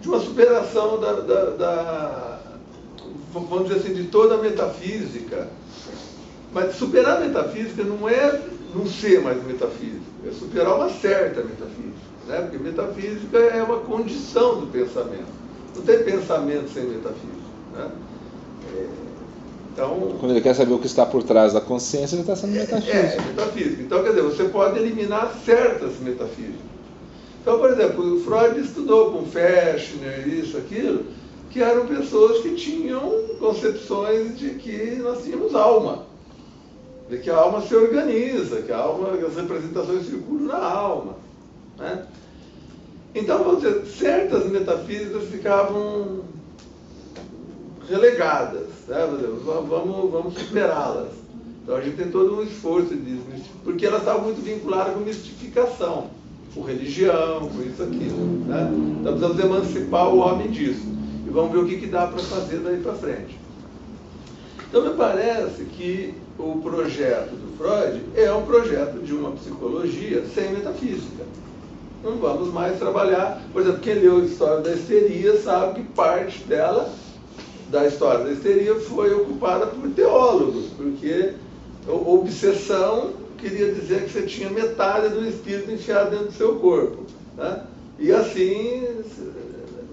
de uma superação vamos dizer assim, de toda a metafísica. Mas superar a metafísica não é não ser mais metafísico, é superar uma certa metafísica, né? Porque metafísica é uma condição do pensamento. Não tem pensamento sem metafísica, né? Então, quando ele quer saber o que está por trás da consciência, ele está sendo metafísico. É metafísica. Então, quer dizer, você pode eliminar certas metafísicas. Então, por exemplo, o Freud estudou com Fechner, isso, aquilo, que eram pessoas que tinham concepções de que nós tínhamos alma, de que a alma se organiza, que a alma, as representações circulam na alma, né? Então, vamos dizer, certas metafísicas ficavam relegadas, né? Vamos superá-las. Então a gente tem todo um esforço disso, porque elas estavam muito vinculadas com mistificação, com religião, com isso, aquilo, né? Então precisamos emancipar o homem disso. E vamos ver o que dá para fazer daí para frente. Então me parece que o projeto do Freud é um projeto de uma psicologia sem metafísica. Não vamos mais trabalhar, por exemplo, quem leu a história da histeria sabe que parte dela, da história da histeria, foi ocupada por teólogos, porque obsessão queria dizer que você tinha metade do espírito enfiado dentro do seu corpo, né? E assim,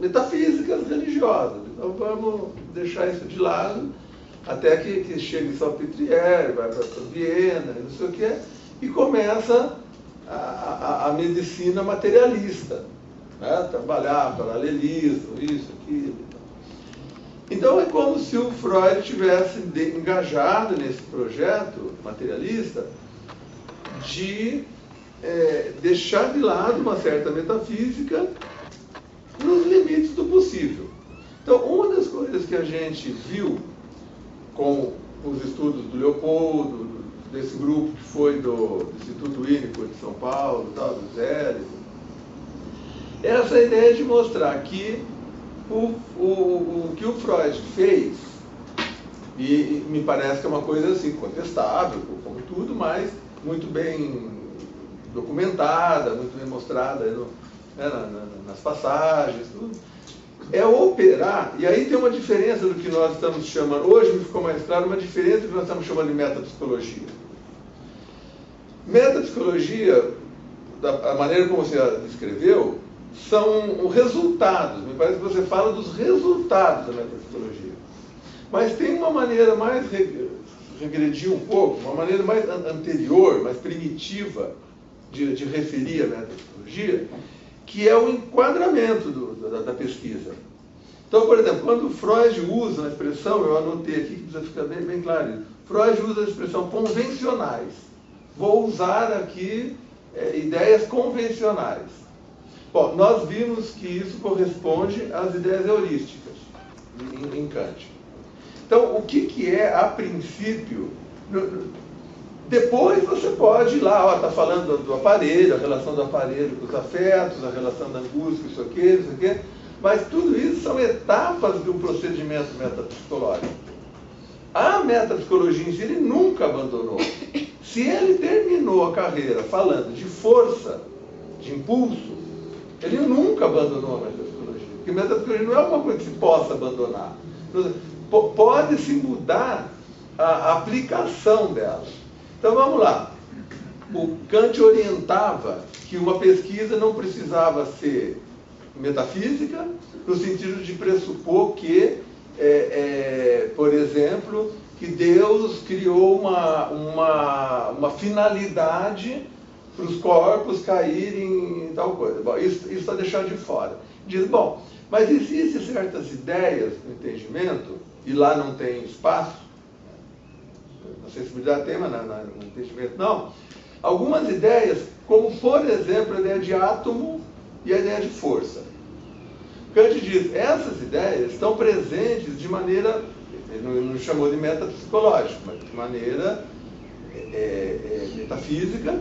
metafísicas religiosas. Então vamos deixar isso de lado, até que chegue Salpêtrière, vai para Viena, não sei o que, e começa a medicina materialista, né? Trabalhar paralelismo, isso, aquilo. Então é como se o Freud tivesse engajado nesse projeto materialista de deixar de lado uma certa metafísica nos limites do possível. Então, uma das coisas que a gente viu com os estudos do Leopoldo, desse grupo que foi do Instituto Winnicott de São Paulo, tal, do Zélio, é essa ideia de mostrar que o que o Freud fez, e me parece que é uma coisa assim, contestável, como tudo, mas muito bem documentada, muito bem mostrada nas passagens, tudo, é operar, e aí tem uma diferença do que nós estamos chamando, hoje me ficou mais claro, uma diferença do que nós estamos chamando de metapsicologia. Metapsicologia, da maneira como você descreveu, são resultados, me parece que você fala dos resultados da metapsicologia. Mas tem uma maneira mais, regredir um pouco, uma maneira mais anterior, mais primitiva de referir a metapsicologia, que é o enquadramento da pesquisa. Então, por exemplo, quando Freud usa a expressão, eu anotei aqui que precisa ficar bem claro isso, Freud usa a expressão convencionais. Vou usar aqui ideias convencionais. Bom, nós vimos que isso corresponde às ideias heurísticas em Kant. Então, o que é, a princípio, depois você pode ir lá, está falando do aparelho, a relação do aparelho com os afetos, a relação da angústia, isso aqui, mas tudo isso são etapas de um procedimento metapsicológico. A metapsicologia em si, ele nunca abandonou. Se ele terminou a carreira falando de força, de impulso, ele nunca abandonou a metapsicologia. Porque a metapsicologia não é uma coisa que se possa abandonar. Pode-se mudar a aplicação dela. Então vamos lá. O Kant orientava que uma pesquisa não precisava ser metafísica, no sentido de pressupor que, por exemplo, que Deus criou uma finalidade para os corpos caírem em tal coisa. Bom, isso está deixado de fora. Diz, bom, mas existem certas ideias no entendimento, e lá não tem espaço, na sensibilidade tem, mas no entendimento não, algumas ideias, como por exemplo a ideia de átomo e a ideia de força. Kant diz, essas ideias estão presentes de maneira, ele não chamou de metapsicológica, mas de maneira metafísica,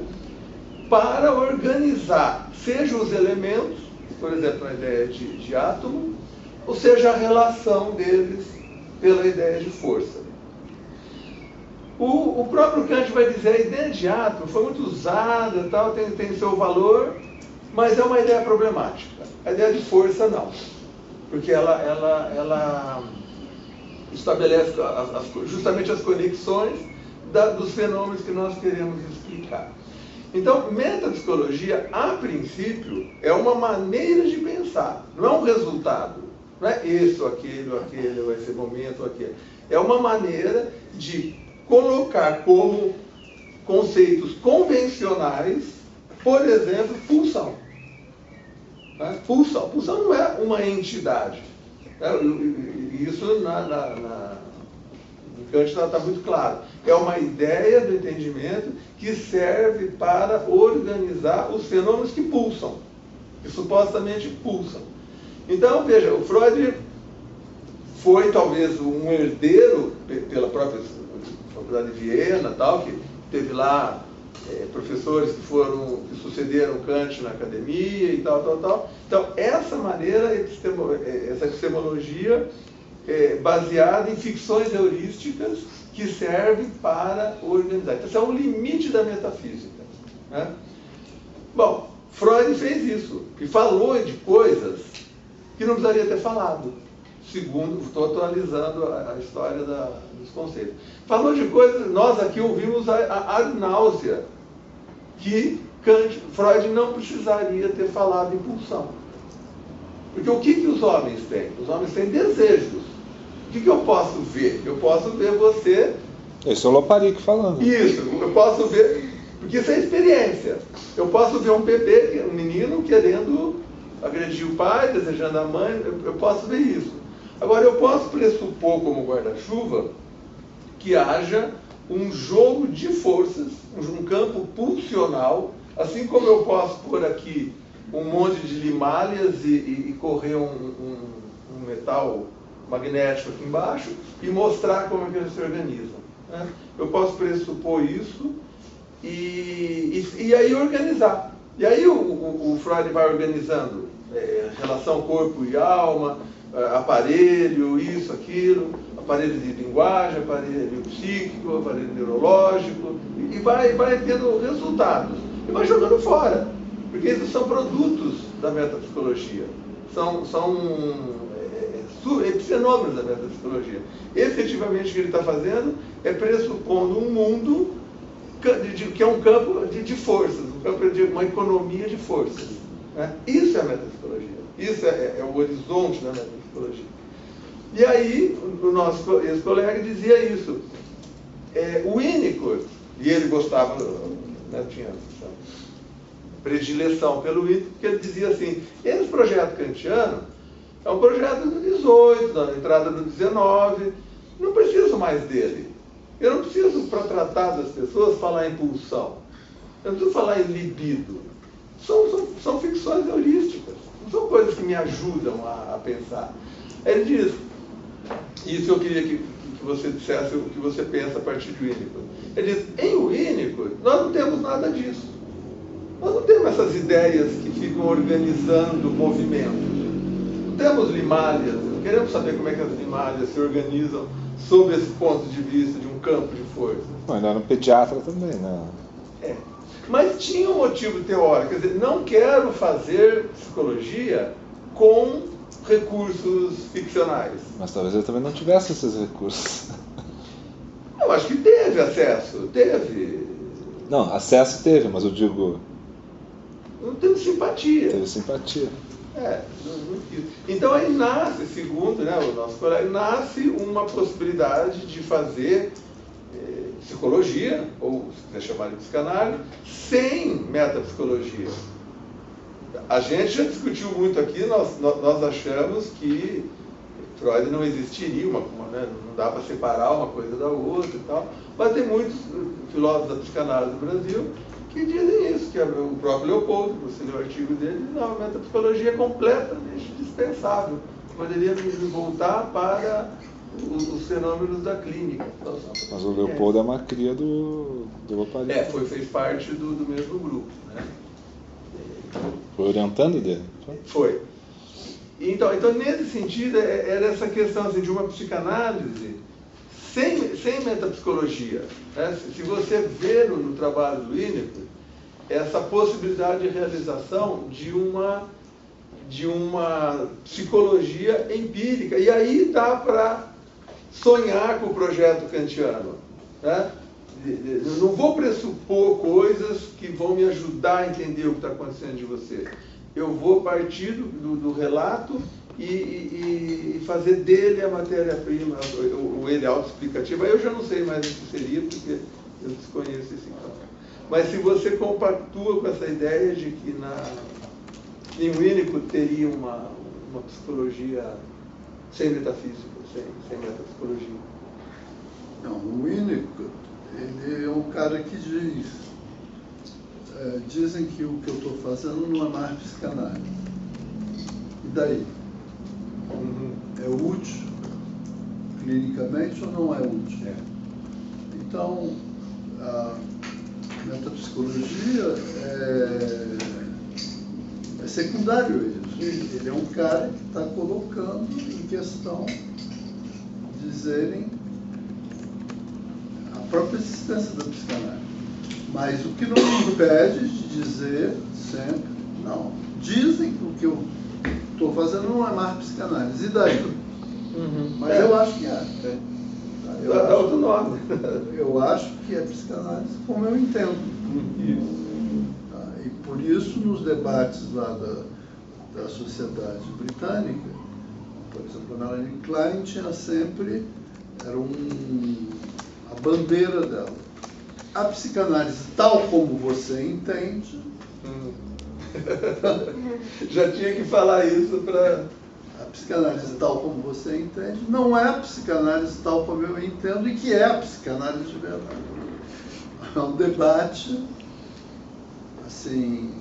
para organizar, seja os elementos, por exemplo, a ideia de átomo, ou seja, a relação deles pela ideia de força. O próprio Kant vai dizer, a ideia de átomo foi muito usada, tal, tem seu valor, mas é uma ideia problemática. A ideia de força, não. porque ela estabelece justamente as conexões dos fenômenos que nós queremos explicar. Então, metapsicologia, a princípio, é uma maneira de pensar, não é um resultado. Não é esse ou aquele, ou esse momento ou aquele. É uma maneira de colocar como conceitos convencionais, por exemplo, pulsão. Né? Pulsão não é uma entidade. Isso em Kant está muito claro. É uma ideia do entendimento que serve para organizar os fenômenos que pulsam, que supostamente pulsam. Então, veja, o Freud foi talvez um herdeiro pela própria Faculdade de Viena, tal, que teve lá professores que sucederam Kant na academia e tal. Então, essa maneira, essa epistemologia baseada em ficções heurísticas que servem para organizar. Então, esse é o limite da metafísica. Né? Bom, Freud fez isso, e falou de coisas que não precisaria ter falado. Segundo, estou atualizando a história dos conceitos. Falou de coisas, nós aqui ouvimos ad náusea, que Freud não precisaria ter falado em pulsão. Porque o que os homens têm? Os homens têm desejos. O que eu posso ver? Eu posso ver você... Esse é o Loparic falando. Isso, eu posso ver... Porque isso é experiência. Eu posso ver um bebê, um menino, querendo agredir o pai, desejando a mãe, eu posso ver isso. Agora, eu posso pressupor como guarda-chuva que haja um jogo de forças, um campo pulsional, assim como eu posso pôr aqui um monte de limalhas e correr um metal magnético aqui embaixo e mostrar como é que eles se organizam. Né? Eu posso pressupor isso e aí organizar. E aí o Freud vai organizando relação corpo e alma, aparelho, isso, aquilo, aparelho de linguagem, aparelho psíquico, aparelho neurológico, e vai tendo resultados. E vai jogando fora, porque esses são produtos da metapsicologia. São fenômenos da metapsicologia. Efetivamente, o que ele está fazendo é pressupondo um mundo que é um campo de forças, um campo de uma economia de forças. Né? Isso é a metapsicologia. Isso é o horizonte da metapsicologia. E aí, o nosso ex-colega dizia isso. O Winnicott, e ele gostava, né, tinha predileção pelo Winnicott, porque ele dizia assim, esse projeto kantiano é um projeto do 18, da entrada do 19, não preciso mais dele. Eu não preciso, para tratar das pessoas, falar em pulsão. Eu não preciso falar em libido. São ficções heurísticas. Não são coisas que me ajudam a pensar. Aí ele diz, isso eu queria que você dissesse o que você pensa a partir de Winnicott. Ele diz, em Winnicott, nós não temos nada disso. Nós não temos essas ideias que ficam organizando movimentos. Não temos limalhas. Queremos saber como é que as limalhas se organizam sob esse ponto de vista de um campo de força. Mas não era um pediatra também, né? Mas tinha um motivo teórico, quer dizer, não quero fazer psicologia com recursos ficcionais. Mas talvez ele também não tivesse esses recursos. Eu acho que teve acesso, teve. Não, acesso teve, mas eu digo... Não teve simpatia. Teve simpatia. Então aí nasce, segundo, né, o nosso colega, nasce uma possibilidade de fazer psicologia, ou se quiser chamar de psicanálise, sem metapsicologia. A gente já discutiu muito aqui, nós achamos que Freud não existiria, né, não dá para separar uma coisa da outra e tal, mas tem muitos filósofos da psicanálise do Brasil que dizem isso, que o próprio Leopoldo, você leu o artigo dele, não, a metapsicologia é completamente dispensável. Poderia me voltar para os fenômenos da clínica. Mas o Leopoldo é uma cria do Loparic. Fez parte do mesmo grupo. Né? Foi orientando dele? Foi. Então, nesse sentido, era essa questão assim, de uma psicanálise sem metapsicologia. Né? Se você vê no trabalho do Winnicott, essa possibilidade de realização de uma de uma psicologia empírica. E aí dá para sonhar com o projeto kantiano, né? Eu não vou pressupor coisas que vão me ajudar a entender o que está acontecendo de você. Eu vou partir do relato e fazer dele a matéria-prima, o ele autoexplicativo. Aí eu já não sei mais o que seria, porque eu desconheço esse campo. Mas se você compactua com essa ideia de que em Winnicott teria uma psicologia sem metafísica, sem metapsicologia. Não, o Winnicott, ele é um cara que dizem que o que eu estou fazendo não é mais psicanálise. E daí? É útil clinicamente ou não é útil? Então, a metapsicologia é secundário a isso. Ele é um cara que está colocando em questão dizerem a própria existência da psicanálise. Mas o que não me impede de dizer sempre, não, dizem que o que eu estou fazendo não é mais psicanálise. E daí? Mas eu acho que é. Dá outro nome. Eu acho que é psicanálise como eu entendo. E por isso, nos debates lá da Sociedade Britânica, por exemplo, a Melanie Klein tinha sempre, a bandeira dela. A psicanálise tal como você entende. Já tinha que falar isso para... A psicanálise tal como você entende não é a psicanálise tal como eu entendo e que é a psicanálise de verdade. É um debate, assim,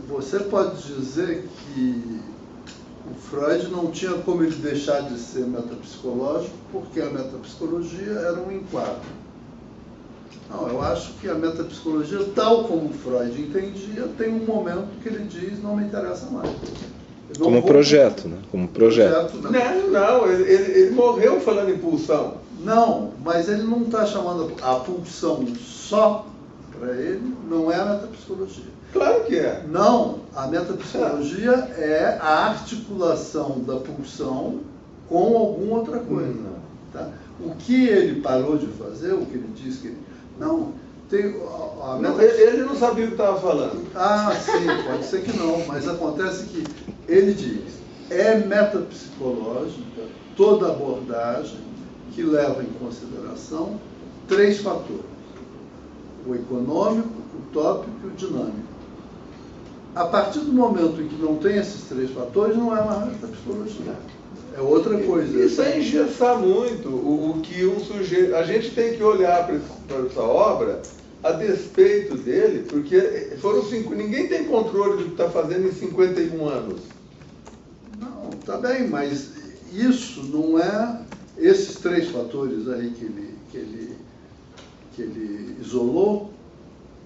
você pode dizer que o Freud não tinha como ele deixar de ser metapsicológico porque a metapsicologia era um enquadro. Não, eu acho que a metapsicologia, tal como o Freud entendia, tem um momento que ele diz, não me interessa mais. Como projeto, né? Como projeto. Não, ele morreu falando em pulsão. Não, mas ele não está chamando a pulsão só para ele, não é a metapsicologia. Claro que é. Não, a metapsicologia é a articulação da pulsão com alguma outra coisa. Tá? O que ele parou de fazer, o que ele diz que ele... Não, ele não sabia o que estava falando. Ah, sim, pode ser que não, mas acontece que ele diz, é metapsicológica toda abordagem que leva em consideração 3 fatores. O econômico, o tópico e o dinâmico. A partir do momento em que não tem esses 3 fatores, não é mais metapsicologia. É outra coisa. Isso é engessar muito o que um sujeito... A gente tem que olhar para essa obra a despeito dele, porque foram 5... Ninguém tem controle do que está fazendo em 51 anos. Não, tá bem, mas isso não é... Esses 3 fatores aí que ele isolou,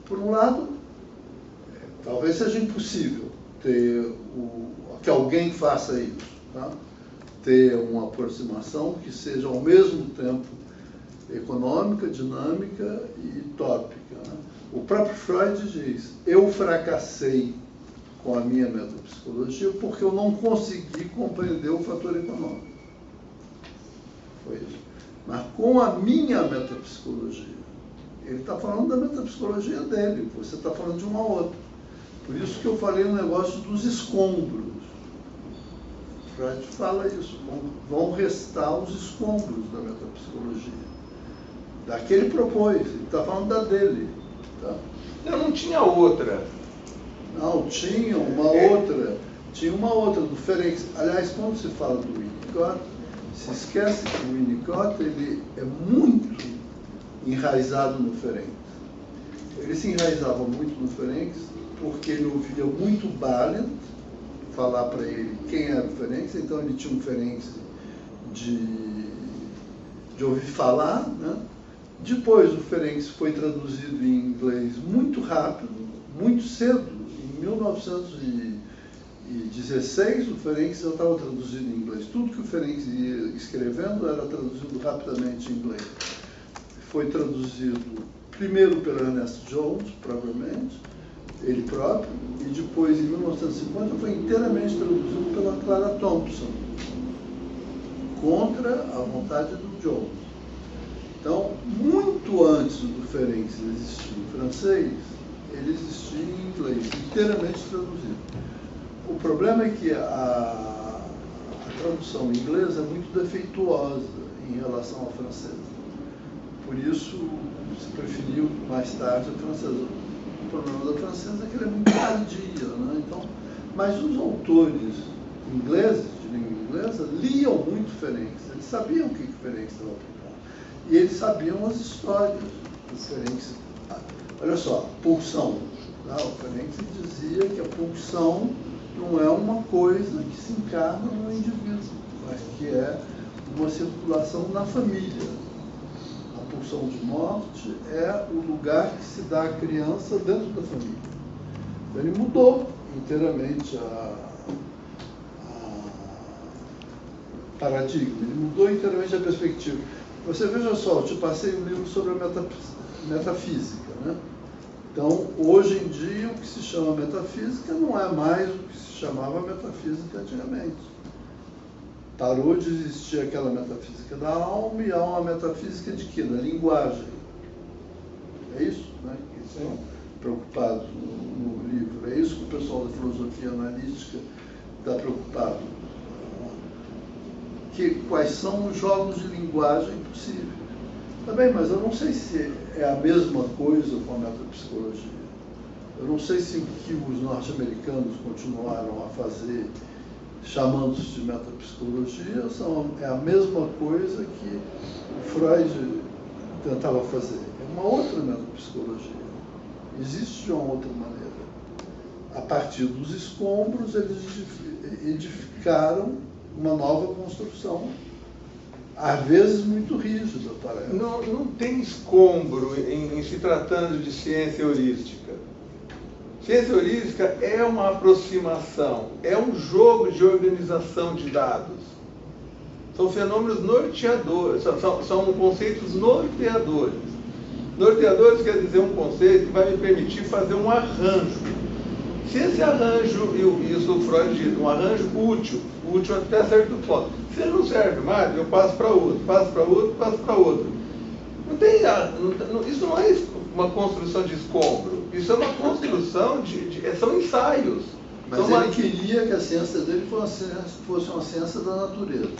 por um lado, talvez seja impossível que alguém faça isso, tá? Ter uma aproximação que seja ao mesmo tempo econômica, dinâmica e tópica. Né? O próprio Freud diz, eu fracassei com a minha metapsicologia porque eu não consegui compreender o fator econômico. Foi isso. Mas com a minha metapsicologia, ele está falando da metapsicologia dele, você está falando de uma outra. Por isso que eu falei no negócio dos escombros. Freud fala isso, vão restar os escombros da metapsicologia. Daquele propôs, ele está falando da dele. Tá? Não tinha outra. Não, tinha uma outra. Tinha uma outra do Ferenc. Aliás, quando se fala do Winnicott, se esquece que o Winnicott ele é muito enraizado no Ferenc. Ele se enraizava muito no Ferenc porque ele ouvia muito Balint falar para ele quem era o Ferenc, então ele tinha um Ferenc de ouvir falar, né? Depois o Ferenc foi traduzido em inglês muito rápido, muito cedo, em 1916 o Ferenc já estava traduzido em inglês. Tudo que o Ferenc ia escrevendo era traduzido rapidamente em inglês. Foi traduzido primeiro pelo Ernest Jones, provavelmente, ele próprio, e depois, em 1950, foi inteiramente traduzido pela Clara Thompson, contra a vontade do Jones. Então, muito antes do Ferenc existir em francês, ele existia em inglês, inteiramente traduzido. O problema é que a tradução inglesa é muito defeituosa em relação à francesa. Por isso, se preferiu mais tarde a francesa. O problema da francesa é que ela é muito tardia, né? Então, mas os autores ingleses, de língua inglesa, liam muito Ferenc. Eles sabiam o que Ferenc estava propondo. E eles sabiam as histórias do Ferenc. Olha só, pulsão. Tá? O Ferenc dizia que a pulsão não é uma coisa que se encarna no indivíduo, mas que é uma circulação na família. A pulsão de morte é o lugar que se dá à criança dentro da família. Então, ele mudou inteiramente a paradigma, ele mudou inteiramente a perspectiva. Você veja só, eu te passei um livro sobre a metafísica, né? Então, hoje em dia, o que se chama metafísica não é mais o que se chamava metafísica antigamente. Parou de existir aquela metafísica da alma e há uma metafísica de quê? Da linguagem. É isso, né? Que estão preocupados no livro. É isso que o pessoal da filosofia analítica está preocupado. Quais são os jogos de linguagem possíveis. Tá bem, mas eu não sei se é a mesma coisa com a metapsicologia. Eu não sei se o que os norte-americanos continuaram a fazer, chamando-se de metapsicologia, é a mesma coisa que o Freud tentava fazer. É uma outra metapsicologia. Existe de uma outra maneira. A partir dos escombros, eles edificaram uma nova construção, às vezes muito rígida, parece. Não tem escombro em se tratando de ciência heurística. Ciência heurística é uma aproximação, é um jogo de organização de dados. São fenômenos norteadores, são conceitos norteadores. Norteadores quer dizer um conceito que vai me permitir fazer um arranjo. Se esse arranjo, e isso o Freud diz, um arranjo útil até certo ponto. Se ele não serve mais, eu passo para outro, passo para outro, passo para outro. Isso não é uma construção de escombro, isso é uma construção são ensaios. Mas ele queria que a ciência dele fosse uma ciência da natureza.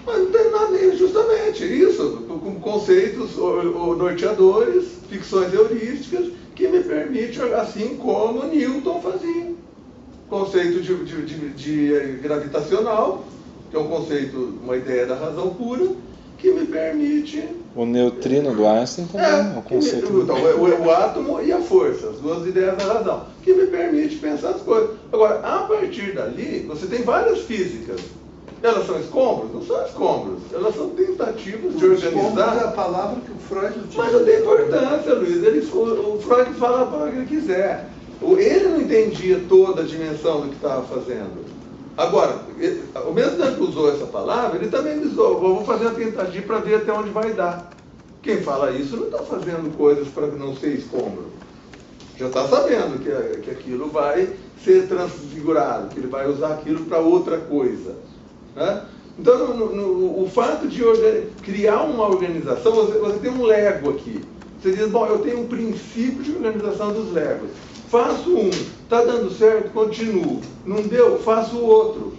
Mas não tem nada, justamente isso, com conceitos norteadores, ficções heurísticas, que me permite, assim como Newton fazia. Conceito de gravitacional, que é um conceito, uma ideia da razão pura, que me permite... O neutrino do Einstein também é um conceito... O átomo e a força, as duas ideias da razão, que me permite pensar as coisas. Agora, a partir dali, você tem várias físicas. Elas são escombros? Não são escombros. Elas são tentativas de organizar... Escombros é a palavra que o Freud utiliza. Mas não tem importância, Luiz. O Freud fala a palavra que ele quiser. Ele não entendia toda a dimensão do que estava fazendo. Agora, o mesmo tempo que usou essa palavra, ele também usou, vou fazer uma tentativa para ver até onde vai dar. Quem fala isso não está fazendo coisas para não ser escombro. Já está sabendo que aquilo vai ser transfigurado, que ele vai usar aquilo para outra coisa. Né? Então, o fato de criar uma organização, você tem um Lego aqui. Você diz, bom, eu tenho um princípio de organização dos Legos. Faço um, está dando certo, continuo. Não deu, faço o outro.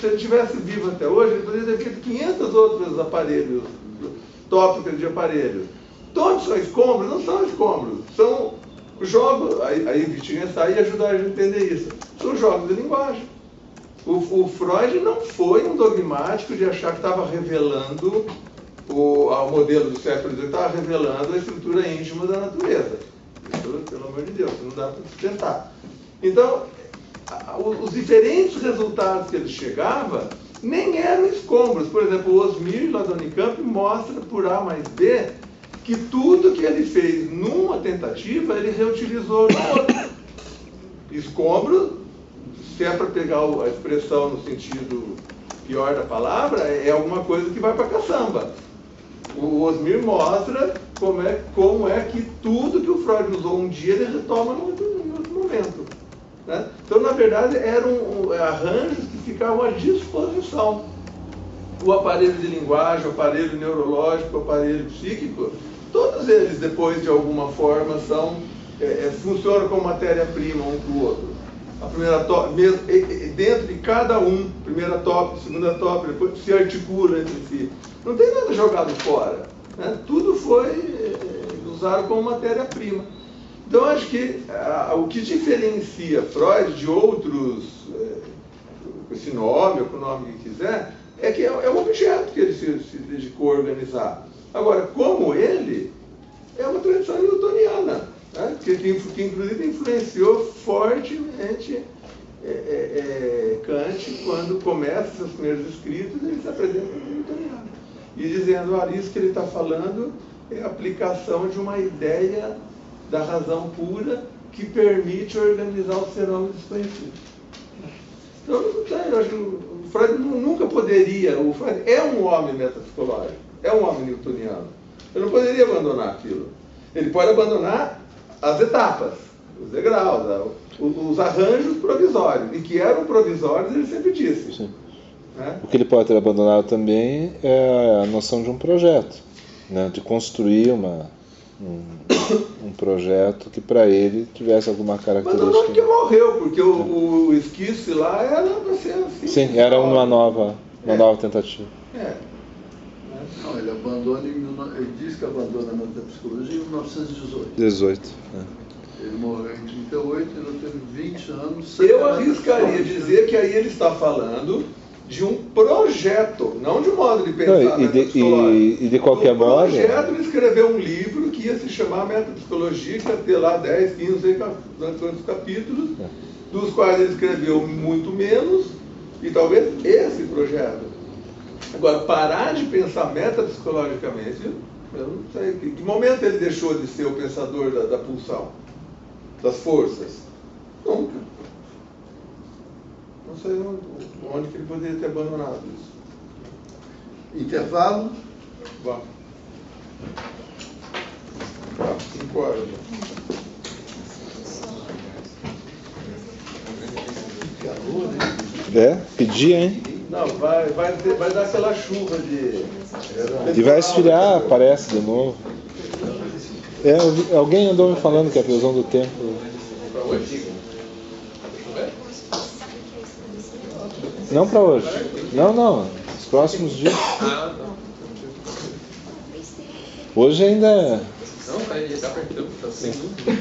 Se ele estivesse vivo até hoje, ele poderia ter feito 500 outros aparelhos, tópicos de aparelhos. Todos são escombros? Não são escombros. São jogos, aí Wittgenstein ia ajudar a gente a entender isso. São jogos de linguagem. O Freud não foi um dogmático de achar que estava revelando o modelo do século XVIII, estava revelando a estrutura íntima da natureza. Isso, pelo amor de Deus, não dá para sustentar. Então, os diferentes resultados que ele chegava nem eram escombros. Por exemplo, o Osmir, lá da Unicamp, mostra por A mais B que tudo que ele fez numa tentativa, ele reutilizou na outra. Escombro, se é para pegar a expressão no sentido pior da palavra, é alguma coisa que vai para caçamba. O Osmir mostra como é que tudo que o Freud usou um dia, ele retoma no outro pensamento. Né? Então, na verdade, eram arranjos que ficavam à disposição. O aparelho de linguagem, o aparelho neurológico, o aparelho psíquico, todos eles, depois, de alguma forma, funcionam como matéria-prima um para o outro. A primeira dentro de cada um, primeira tópica, segunda tópica, depois se articula entre si. Não tem nada jogado fora. Né? Tudo foi usado como matéria-prima. Então, acho que o que diferencia Freud de outros, com esse nome ou com o nome que quiser, é que é um objeto que ele se dedicou a organizar. Agora, como ele, é uma tradição newtoniana, né? que inclusive influenciou fortemente Kant, quando começa seus primeiros escritos, ele se apresenta como newtoniano. E dizendo, isso que ele está falando é a aplicação de uma ideia da razão pura que permite organizar os fenômenos desconhecidos. Então, eu acho que o Freud nunca poderia, o Freud é um homem metapsicológico, é um homem newtoniano. Ele não poderia abandonar aquilo. Ele pode abandonar as etapas, os degraus, os arranjos provisórios, e que eram provisórios, ele sempre disse. Sim. Né? O que ele pode ter abandonado também é a noção de um projeto, né? De construir um projeto que para ele tivesse alguma característica. Abandonou porque morreu, porque o esquice lá era para ser assim. Sim, era uma nova tentativa. Não, ele abandona ele diz que abandona a metapsicologia em 1918. 18. Ele morreu em 38, ele teve 20 anos. Eu arriscaria dizer que aí ele está falando de um projeto, não de um modo de pensar e de qualquer modo. O projeto, ele escreveu um livro que ia se chamar Metapsicologia, que ia ter lá 10, 15, 20 capítulos, dos quais ele escreveu muito menos, e talvez esse projeto. Agora, parar de pensar metapsicologicamente, eu não sei. Que momento ele deixou de ser o pensador da pulsão, das forças? Nunca. Não sei onde que ele poderia ter abandonado isso. Intervalo? Vamos. 5 horas. Pedia, hein? Não, vai dar aquela chuva de... E vai esfriar, parece, de novo. Alguém andou me falando que a previsão do tempo... Para hoje? Não para hoje. Não. Os próximos dias. Hoje ainda... Não, tá perto, tá sem dúvida.